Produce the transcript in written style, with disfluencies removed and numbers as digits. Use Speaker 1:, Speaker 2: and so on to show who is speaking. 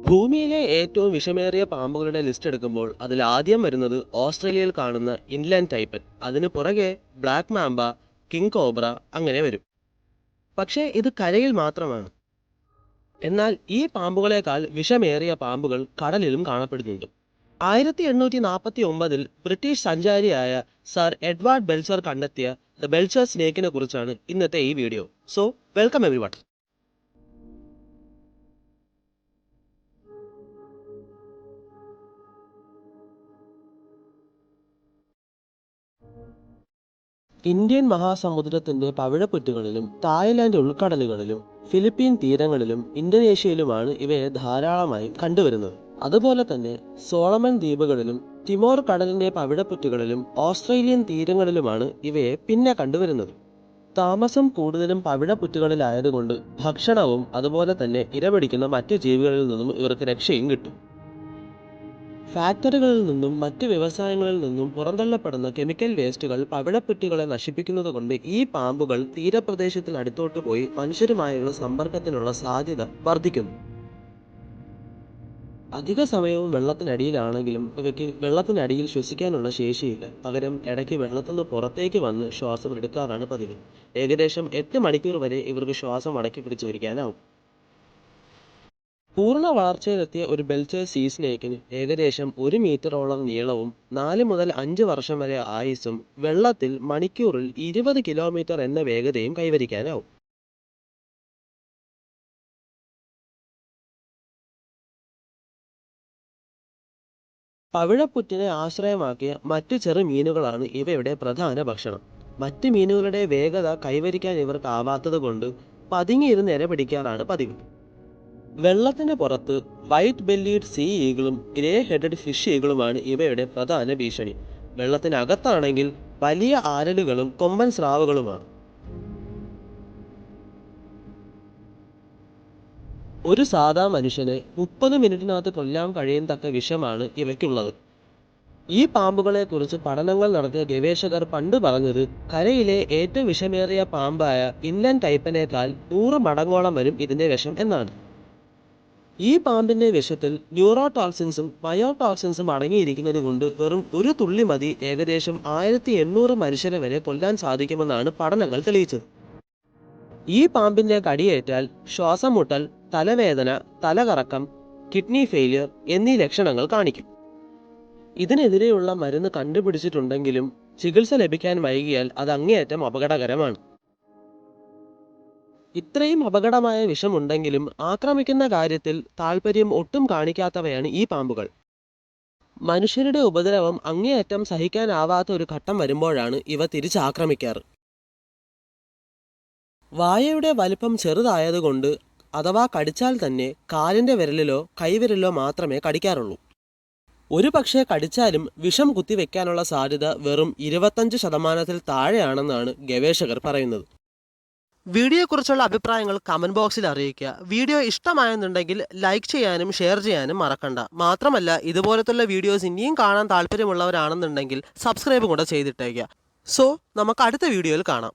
Speaker 1: ഭൂമിയിലെ ഏറ്റവും വിഷമേറിയ പാമ്പുകളുടെ ലിസ്റ്റ് എടുക്കുമ്പോൾ അതിൽ ആദ്യം വരുന്നത് ഓസ്ട്രേലിയയിൽ കാണുന്ന ഇൻലാൻഡ് ടൈപ്പൻ. അതിനു പുറകെ ബ്ലാക്ക് മാംബ, കിങ് കോബ്ര അങ്ങനെ വരും. പക്ഷേ ഇത് കരയിൽ മാത്രമാണ്. എന്നാൽ ഈ പാമ്പുകളെക്കാൾ വിഷമേറിയ പാമ്പുകൾ കടലിലും കാണപ്പെടുന്നുണ്ട്. 1849 ബ്രിട്ടീഷ് സഞ്ചാരിയായ സർ എഡ്വാർഡ് ബെൽച്ചർ കണ്ടെത്തിയ ദ ബെൽച്ചർ സ്നേക്കിനെ കുറിച്ചാണ് ഇന്നത്തെ ഈ video. So welcome everyone. Indian മഹാസമുദ്രത്തിന്റെ പവിഴപ്പുറ്റുകളിലും തായ്ലാന്റ് ഉൾക്കടലുകളിലും ഫിലിപ്പീൻ തീരങ്ങളിലും ഇന്തോനേഷ്യയിലുമാണ് ഇവയെ ധാരാളമായി കണ്ടുവരുന്നത്. അതുപോലെ തന്നെ സോളമൻ ദ്വീപുകളിലും തിമോർ കടലിന്റെ പവിഴപ്പുറ്റുകളിലും ഓസ്ട്രേലിയൻ തീരങ്ങളിലുമാണ് ഇവയെ പിന്നെ കണ്ടുവരുന്നത്. താമസം കൂടുതലും പവിഴപ്പുറ്റുകളിലായതുകൊണ്ട് ഭക്ഷണവും അതുപോലെ തന്നെ ഇരപിടിക്കുന്ന മറ്റു ജീവികളിൽ നിന്നും ഇവർക്ക് രക്ഷയും കിട്ടും. ഫാക്ടറികളിൽ നിന്നും മറ്റ് വ്യവസായങ്ങളിൽ നിന്നും പുറന്തള്ളപ്പെടുന്ന കെമിക്കൽ വേസ്റ്റുകൾ പവിഴപ്പുറ്റുകളെ നശിപ്പിക്കുന്നത് കൊണ്ട് ഈ പാമ്പുകൾ തീരപ്രദേശത്തിന് അടുത്തോട്ട് പോയി മനുഷ്യരുമായുള്ള സമ്പർക്കത്തിനുള്ള സാധ്യത വർദ്ധിക്കുന്നു. അധിക സമയവും വെള്ളത്തിനടിയിലാണെങ്കിലും ഇവയ്ക്ക് വെള്ളത്തിനടിയിൽ ശ്വസിക്കാനുള്ള ശേഷിയില്ല. പകരം ഇടയ്ക്ക് വെള്ളത്തിൽ നിന്ന് പുറത്തേക്ക് വന്ന് ശ്വാസം എടുക്കാറാണ് പതിവ്. ഏകദേശം 8 മണിക്കൂർ വരെ ഇവർക്ക് ശ്വാസം അടക്കി പിടിച്ചിരിക്കാനാവും. പൂർണ്ണ വളർച്ചയിലെത്തിയ ഒരു ബെൽച്ചർ സീ സ്നേക്കിന് ഏകദേശം 1 മീറ്ററോളം നീളവും 4 മുതൽ 5 വർഷം വരെ ആയുസ്സും വെള്ളത്തിൽ മണിക്കൂറിൽ 20 കിലോമീറ്റർ എന്ന വേഗതയും കൈവരിക്കാനാവും. പവിഴപ്പുറ്റിനെ ആശ്രയമാക്കിയ മറ്റു ചെറു മീനുകളാണ് ഇവയുടെ പ്രധാന ഭക്ഷണം. മറ്റ് മീനുകളുടെ വേഗത കൈവരിക്കാൻ ഇവർക്കാവാത്തത് കൊണ്ട് പതുങ്ങിയിരുന്ന് ഇരപിടിക്കാറാണ് പതിവ്. വെള്ളത്തിന് പുറത്ത് വൈറ്റ് ബെല്ലീഡ് സീ ഈഗിളും ഗ്രേ ഹെഡഡ് ഫിഷ് ഈഗിളുമാണ് ഇവയുടെ പ്രധാന ഭീഷണി. വെള്ളത്തിനകത്താണെങ്കിൽ വലിയ ആരലുകളും കൊമ്പൻ സ്രാവുകളുമാണ്. ഒരു സാധാ മനുഷ്യനെ 30 മിനിറ്റിനകത്ത് കൊല്ലാൻ കഴിയത്തക്ക വിഷമാണ് ഇവയ്ക്കുള്ളത്. ഈ പാമ്പുകളെ കുറിച്ച് പഠനങ്ങൾ നടത്തിയ ഗവേഷകർ പണ്ട് പറഞ്ഞത് കരയിലെ ഏറ്റവും വിഷമേറിയ പാമ്പായ ഇൻലാൻഡ് ടൈപ്പനേക്കാൾ 100 മടങ്ങോളം വരും ഇതിന്റെ വിഷം എന്നാണ്. ഈ പാമ്പിന്റെ വിഷത്തിൽ ന്യൂറോടോക്സിൻസും മയോടോക്സിൻസും അടങ്ങിയിരിക്കുന്നത് കൊണ്ട് വെറും ഒരു തുള്ളി മതി ഏകദേശം 1800 മനുഷ്യരെ വരെ കൊല്ലാൻ സാധിക്കുമെന്നാണ് പഠനങ്ങൾ തെളിയിച്ചത്. ഈ പാമ്പിന്റെ കടിയേറ്റാൽ ശ്വാസം മുട്ടൽ, തലവേദന, തലകറക്കം, കിഡ്നി ഫെയിലിയർ എന്നീ ലക്ഷണങ്ങൾ കാണിക്കും. ഇതിനെതിരെയുള്ള മരുന്ന് കണ്ടുപിടിച്ചിട്ടുണ്ടെങ്കിലും ചികിത്സ ലഭിക്കാൻ വൈകിയാൽ അത് അങ്ങേയറ്റം അപകടകരമാണ്. ഇത്രയും അപകടമായ വിഷമുണ്ടെങ്കിലും ആക്രമിക്കുന്ന കാര്യത്തിൽ താല്പര്യം ഒട്ടും കാണിക്കാത്തവയാണ് ഈ പാമ്പുകൾ. മനുഷ്യരുടെ ഉപദ്രവം അങ്ങേയറ്റം സഹിക്കാനാവാത്ത ഒരു ഘട്ടം വരുമ്പോഴാണ് ഇവ തിരിച്ചാക്രമിക്കാറ്. വായയുടെ വലിപ്പം ചെറുതായതുകൊണ്ട് അഥവാ കടിച്ചാൽ തന്നെ കാലിന്റെ വിരലിലോ കൈവിരലിലോ മാത്രമേ കടിക്കാറുള്ളൂ. ഒരു പക്ഷേ കടിച്ചാലും വിഷം കുത്തിവെക്കാനുള്ള സാധ്യത വെറും 25% താഴെയാണെന്നാണ് ഗവേഷകർ പറയുന്നത്. വീഡിയോയെക്കുറിച്ചുള്ള അഭിപ്രായങ്ങൾ കമൻറ്റ് ബോക്സിൽ അറിയിക്കുക. വീഡിയോ ഇഷ്ടമായെന്നുണ്ടെങ്കിൽ ലൈക്ക് ചെയ്യാനും ഷെയർ ചെയ്യാനും മറക്കണ്ട. മാത്രമല്ല ഇതുപോലത്തുള്ള വീഡിയോസ് ഇനിയും കാണാൻ താല്പര്യമുള്ളവരാണെന്നുണ്ടെങ്കിൽ സബ്സ്ക്രൈബ് കൂടെ ചെയ്തിട്ടേക്കുക. സോ നമുക്ക് അടുത്ത വീഡിയോയിൽ കാണാം.